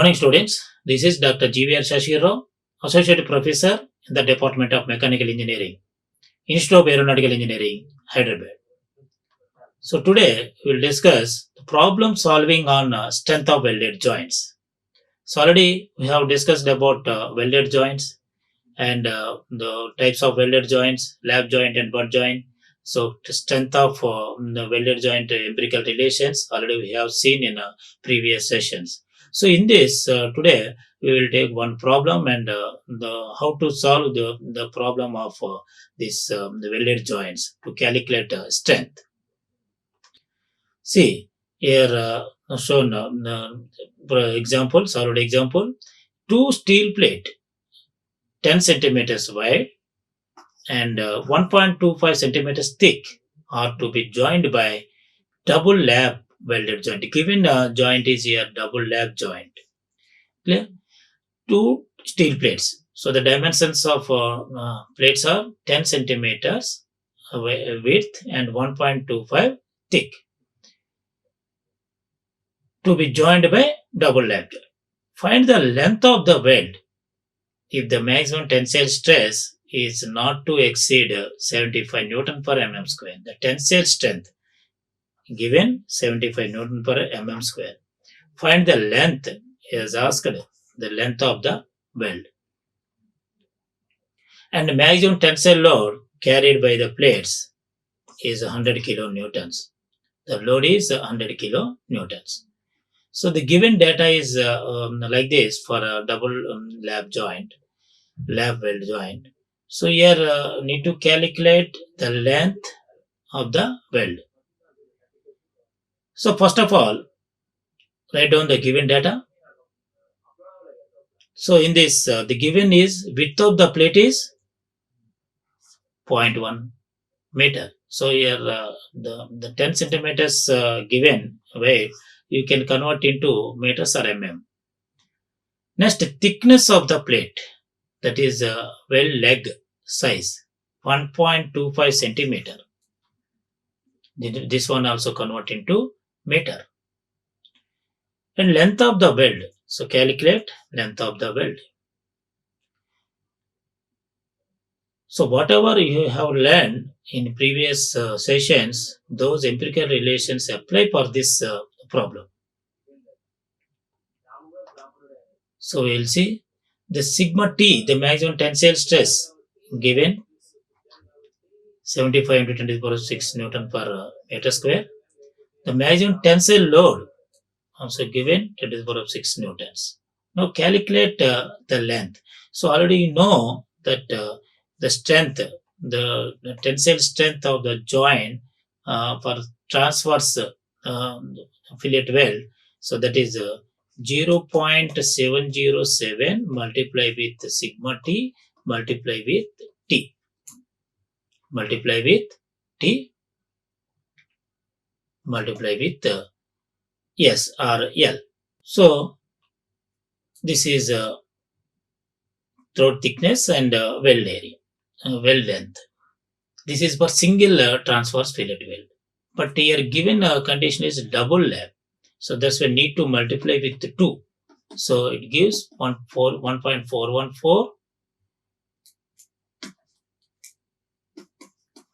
morning, students. This is Dr.GVR Seshagiri Rao, Associate Professor in the Department of Mechanical Engineering, Institute of Aeronautical Engineering, Hyderabad. So today we will discuss the problem solving on strength of welded joints. So already we have discussed about welded joints and the types of welded joints, lap joint and butt joint. So the strength of the welded joint empirical relations already we have seen in previous sessions. So in this today we will take one problem and how to solve the problem of the welded joints to calculate strength. See here shown example, solid example. Two steel plate 10 centimeters wide and 1.25 centimeters thick are to be joined by double lap welded joint. Given joint is here double lap joint. Clear? Two steel plates. So the dimensions of plates are 10 centimeters width and 1.25 thick to be joined by double lap joint. Find the length of the weld if the maximum tensile stress is not to exceed 75 Newton per mm square. The tensile strength given 75 Newton per mm square. Find the length is asked, the length of the weld. And the maximum tensile load carried by the plates is 100 kilonewtons. The load is 100 kilonewtons. So the given data is like this for a double lap weld joint. So here need to calculate the length of the weld. So first of all, write down the given data. So in this, the given is width of the plate is 0.1 meter. So here the 10 centimeters given weight, you can convert into meters or mm. Next, thickness of the plate, that is weld leg size, 1.25 centimeter. This one also convert into meter. And length of the weld. So calculate length of the weld. So whatever you have learned in previous sessions, those empirical relations apply for this problem. So we will see the sigma T, the maximum tensile stress given 75 into 10 to the power 6 Newton per meter square. The maximum tensile load also given 10 to the power 6 Newtons. Now calculate the length. So already you know that the strength, the tensile strength of the joint for transverse fillet weld. So that is 0.707 multiply with sigma T multiply with T. Multiply with T multiply with S or L. So this is throat thickness and weld area, weld length. This is for single transverse fillet weld. But here given condition is double lap. So that's why need to multiply with 2. So it gives 1.414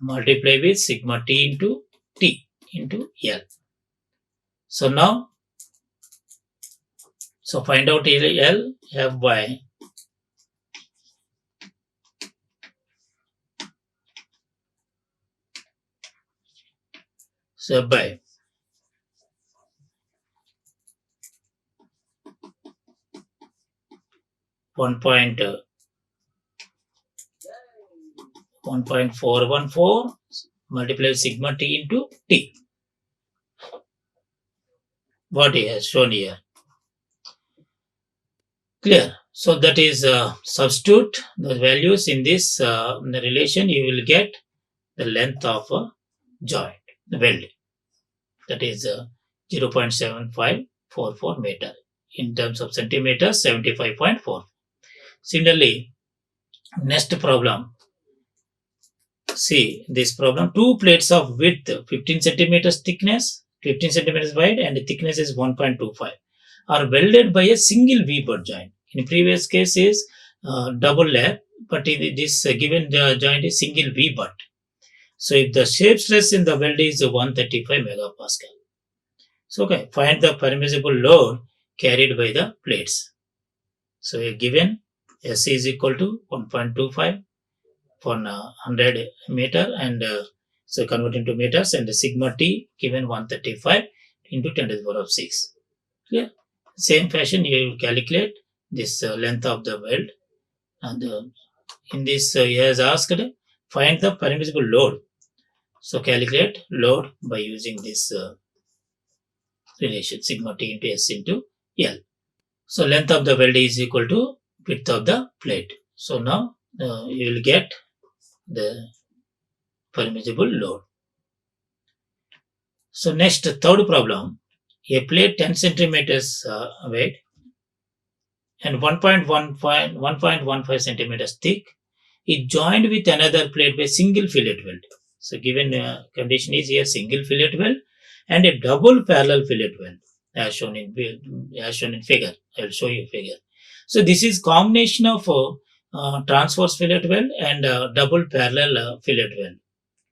multiply with sigma T into T into L. So now, so find out L F by so by 1.414 multiply with sigma T into T. What he has shown here. Clear. So that is substitute the values in this the relation, you will get the length of a joint, the weld. That is 0.7544 meter. In terms of centimeters, 75.4. Similarly, next problem. See this problem. Two plates of width 15 centimeters thickness, 15 centimeters wide, and the thickness is 1.25 are welded by a single V-butt joint. In previous case is double lap, but in this given joint is single V-butt. So if the shape stress in the weld is 135 megapascal. So okay, find the permissible load carried by the plates. So given S is equal to 1.25 for 100 meter and so convert into meters, and sigma T given 135 into 10 to the power of 6. Clear? Same fashion you will calculate this length of the weld, and in this he has asked find the permissible load. So calculate load by using this relation sigma T into S into L. So length of the weld is equal to width of the plate. So now you will get the permissible load. So next, third problem, a plate 10 centimeters weight and 1.15 centimeters thick is joined with another plate by single fillet weld. So given condition is here single fillet weld and a double parallel fillet weld as shown in figure. I will show you figure. So this is combination of transverse fillet weld and double parallel fillet weld,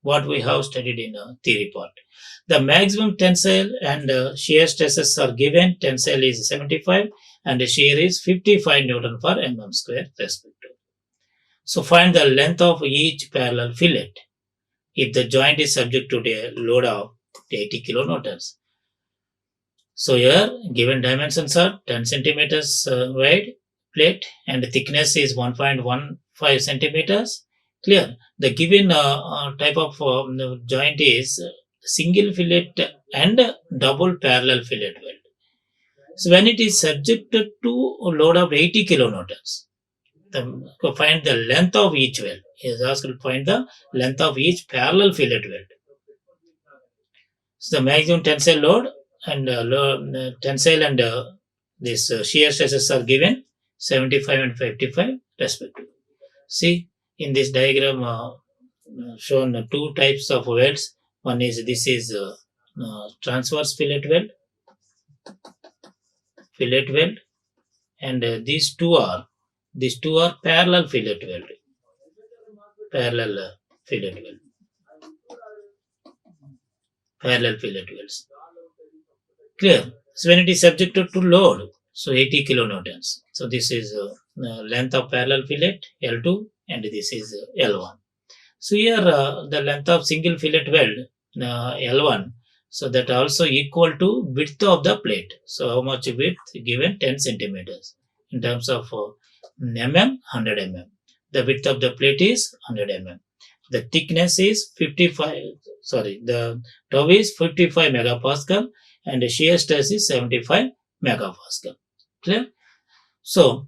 what we have studied in theory part. The maximum tensile and shear stresses are given. Tensile is 75 and shear is 55 Newton per mm square respectively. So find the length of each parallel fillet if the joint is subject to a load of 80 kilonewtons. So here given dimensions are 10 centimeters wide plate and thickness is 1.15 centimeters. Clear? The given type of joint is single fillet and double parallel fillet weld. So when it is subjected to a load of 80 kilonewtons, find the length of each weld. He is asked to find the length of each parallel fillet weld. So the maximum tensile load and tensile and this shear stresses are given 75 and 55 respectively. See in this diagram shown two types of welds. One is this is transverse fillet weld, and these two are parallel fillet weld. Parallel fillet welds. Clear? So when it is subjected to load, so 80 kilonewtons. So this is length of parallel fillet L2 and this is L1. So here the length of single fillet weld L1, so that also equal to width of the plate. So how much width given? 10 centimeters. In terms of mm, 100 mm. The width of the plate is 100 mm. The thickness is the tau is 55 megapascal and the shear stress is 75 megapascal. Clear? So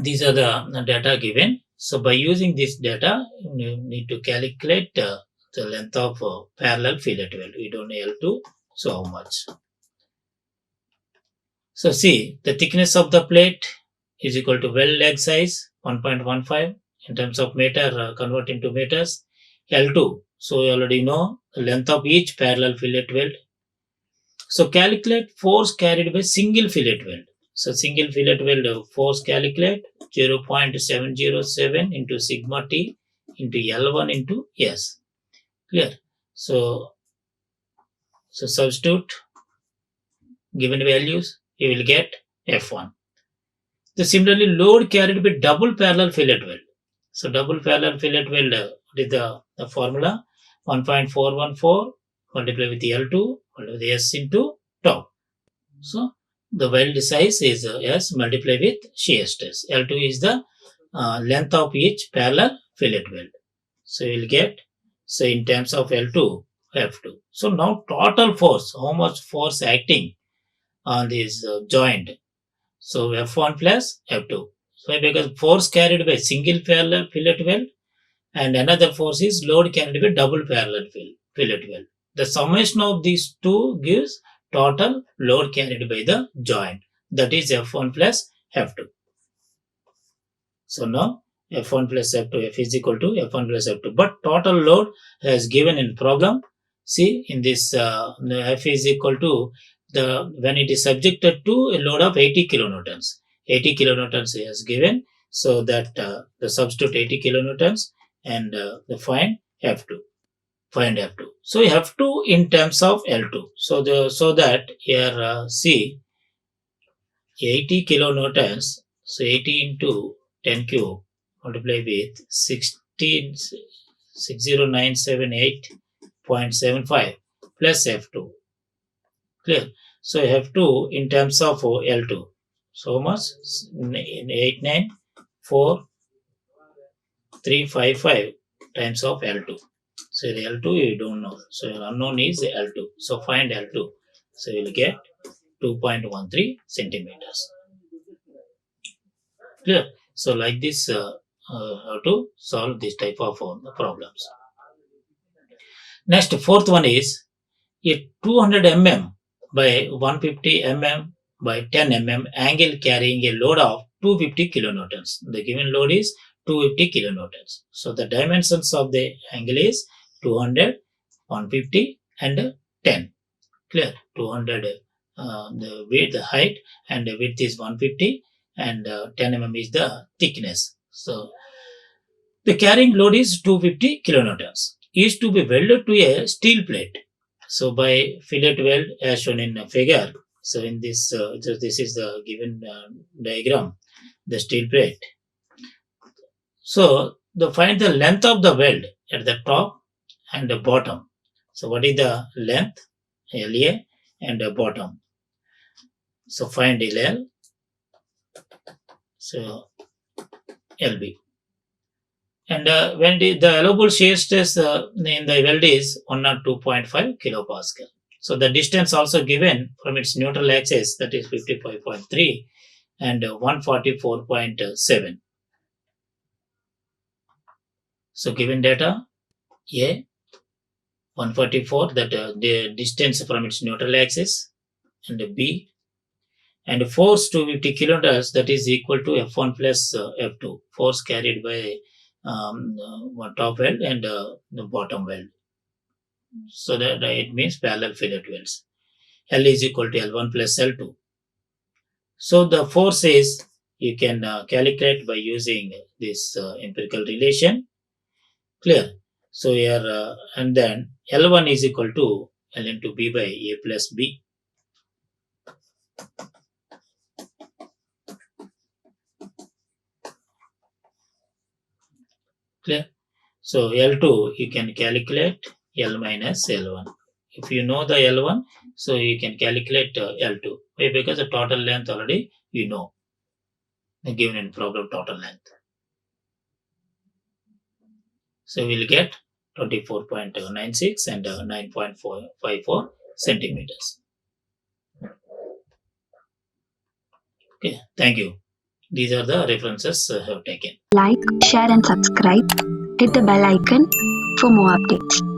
these are the data given. So by using this data, you need to calculate the length of parallel fillet weld. We don't know L2, so how much. So see, the thickness of the plate is equal to weld leg size 1.15 in terms of meter, convert into meters. L2, so you already know the length of each parallel fillet weld. So calculate force carried by single fillet weld. So single fillet weld force calculate 0.707 into sigma T into L1 into S. Clear? So substitute given values, you will get F1. The similarly load carried by double parallel fillet weld. So double parallel fillet weld, what is the formula? 1.414 multiply with L2 multiply with S into tau. So the weld size is S multiply with shear stress. L2 is the length of each parallel fillet weld. So you will get, so in terms of L2, F2. So now total force, how much force acting on this joint? So F1 plus F2. So because force carried by single parallel fillet weld and another force is load carried by double parallel fillet weld. The summation of these two gives total load carried by the joint. That is F1 plus F2. So now F1 plus F2, F is equal to F1 plus F2. But total load has given in problem. See in this F is equal to when it is subjected to a load of 80 kilonewtons. 80 kilonewtons is given, so that the substitute 80 kilonewtons and the find F2. Find F2. So F2 in terms of L2. So that here see 80 kilonewtons. So 80 into 10 cube multiply with 60978.75 plus F2. Clear? So F2 in terms of L2. So much 894,355 times of L2. So the L2 you don't know. So unknown is L2. So find L2. So you will get 2.13 centimeters. Clear? So like this, how to solve this type of problems. Next, fourth one is a 200 mm by 150 mm by 10 mm angle carrying a load of 250 kilonewtons. The given load is 250 kilonewtons. So the dimensions of the angle is 200, 150 and 10. Clear? 200 the width, the height, and the width is 150 and 10 mm is the thickness. So the carrying load is 250 kilonewtons. Is to be welded to a steel plate. So by fillet weld as shown in a figure. So in this, this is the given diagram, the steel plate. So find the length of the weld at the top and the bottom. So what is the length, LA, and the bottom? So find LL. So LB. And when the allowable shear stress in the weld is 102.5 kilopascal. So the distance also given from its neutral axis, that is 55.3 and 144.7. So given data, A 144, that the distance from its neutral axis, and B, and force 250 kilonewtons, that is equal to F1 plus F2, force carried by one top weld and the bottom weld. So that it means parallel fillet welds. L is equal to L1 plus L2. So the force is you can calculate by using this empirical relation. Clear? So here and then L1 is equal to L into B by A plus B. Clear? So L2 you can calculate L minus L1. If you know the L1, so you can calculate L2. Why? Because the total length already you know. Given in problem total length. So we'll get 24.96 and 9.54 centimeters. Okay, thank you. These are the references I have taken. Like, share and subscribe. Hit the bell icon for more updates.